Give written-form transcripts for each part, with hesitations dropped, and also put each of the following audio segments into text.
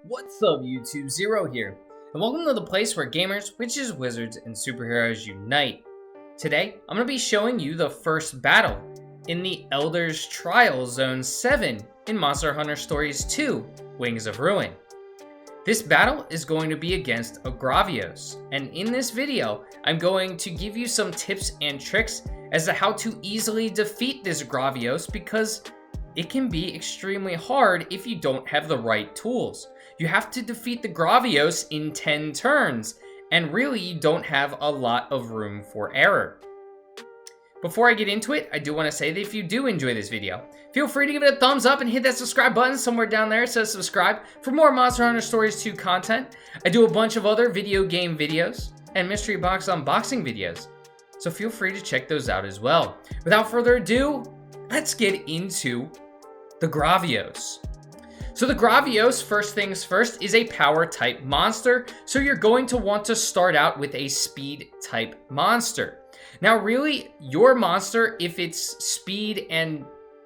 What's up, YouTube? Zero here, and welcome to the place where gamers, witches, wizards, and superheroes unite. Today, I'm going to be showing you the first battle in the Elder's Trial Zone 7 in Monster Hunter Stories 2, Wings of Ruin. This battle is going to be against a Gravios, and in this video, I'm going to give you some tips and tricks as to how to easily defeat this Gravios because it can be extremely hard if you don't have the right tools. You have to defeat the Gravios in 10 turns, and really you don't have a lot of room for error. Before I get into it, I do want to say that if you do enjoy this video, feel free to give it a thumbs up and hit that subscribe button somewhere down there. It says subscribe for more Monster Hunter Stories 2 content. I do a bunch of other video game videos and mystery box unboxing videos, so feel free to check those out as well. Without further ado, let's get into the Gravios. So the Gravios, first things first, is a power type monster, so you're going to want to start out with a speed type monster. Now really, your monster, if it's speed and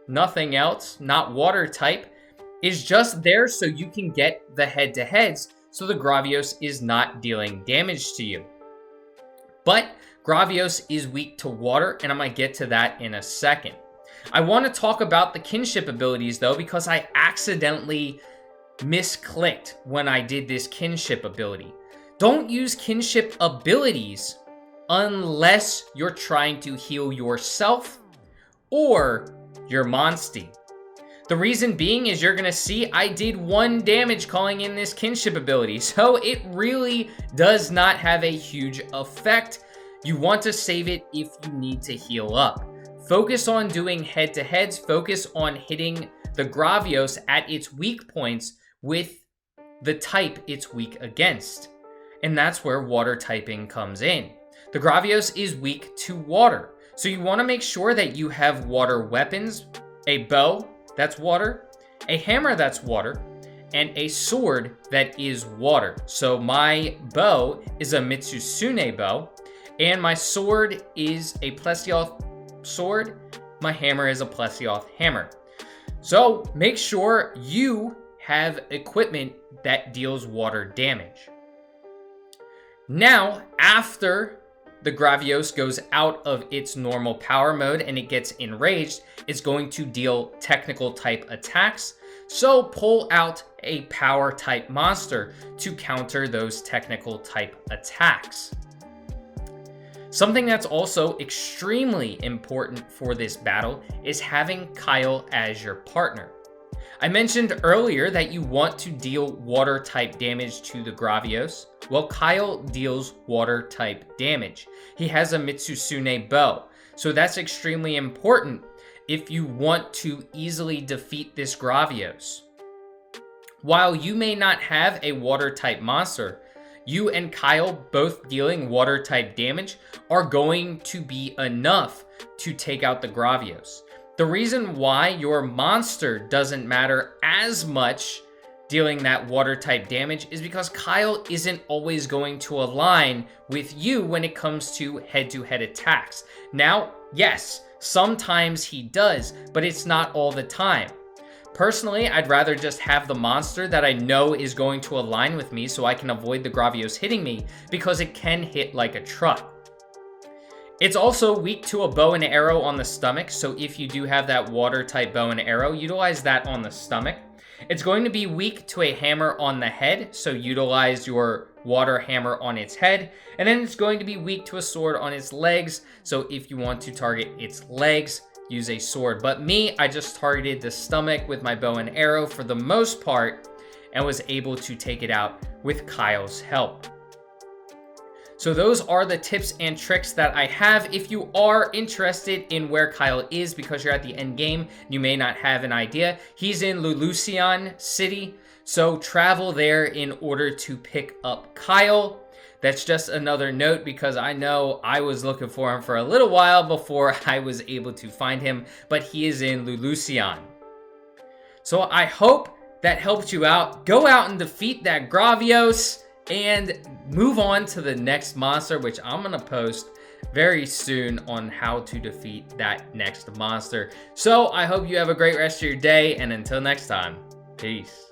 nothing else, not water type, is just there so you can get the head-to-heads, so the Gravios is not dealing damage to you. But Gravios is weak to water, and I'm going to get to that in a second. I want to talk about the kinship abilities though, because I accidentally misclicked when I did this kinship ability. Don't use kinship abilities unless you're trying to heal yourself or your monstie. The reason being is you're going to see I did 1 damage calling in this kinship ability, so it really does not have a huge effect. You want to save it if you need to heal up. Focus on doing head-to-heads, focus on hitting the Gravios at its weak points with the type it's weak against. And that's where water typing comes in. The Gravios is weak to water, so you want to make sure that you have water weapons, a bow that's water, a hammer that's water, and a sword that is water. So my bow is a Mitsusune bow, and my sword is a Plesioth sword. My hammer is a Plesioth hammer. So make sure you have equipment that deals water damage. Now, after the Gravios goes out of its normal power mode and it gets enraged, it's going to deal technical type attacks. So pull out a power type monster to counter those technical type attacks. Something that's also extremely important for this battle is having Kyle as your partner. I mentioned earlier that you want to deal water type damage to the Gravios. Well, Kyle deals water type damage. He has a Mitsusune bow, so that's extremely important if you want to easily defeat this Gravios. While you may not have a water type monster, you and Kyle both dealing water type damage are going to be enough to take out the Gravios. The reason why your monster doesn't matter as much dealing that water type damage is because Kyle isn't always going to align with you when it comes to head-to-head attacks. Now, yes, sometimes he does, but it's not all the time. Personally, I'd rather just have the monster that I know is going to align with me so I can avoid the Gravios hitting me, because it can hit like a truck. It's also weak to a bow and arrow on the stomach, so if you do have that water type bow and arrow, utilize that on the stomach. It's going to be weak to a hammer on the head, so utilize your water hammer on its head. And then it's going to be weak to a sword on its legs, so if you want to target its legs, use a sword. But me, I just targeted the stomach with my bow and arrow for the most part and was able to take it out with Kyle's help. So those are the tips and tricks that I have. If you are interested in where Kyle is because you're at the end game, you may not have an idea. He's in Lulusian City, so travel there in order to pick up Kyle. That's just another note because I know I was looking for him for a little while before I was able to find him, but he is in Lulusian. So I hope that helped you out. Go out and defeat that Gravios and move on to the next monster, which I'm going to post very soon on how to defeat that next monster. So I hope you have a great rest of your day, and until next time, peace.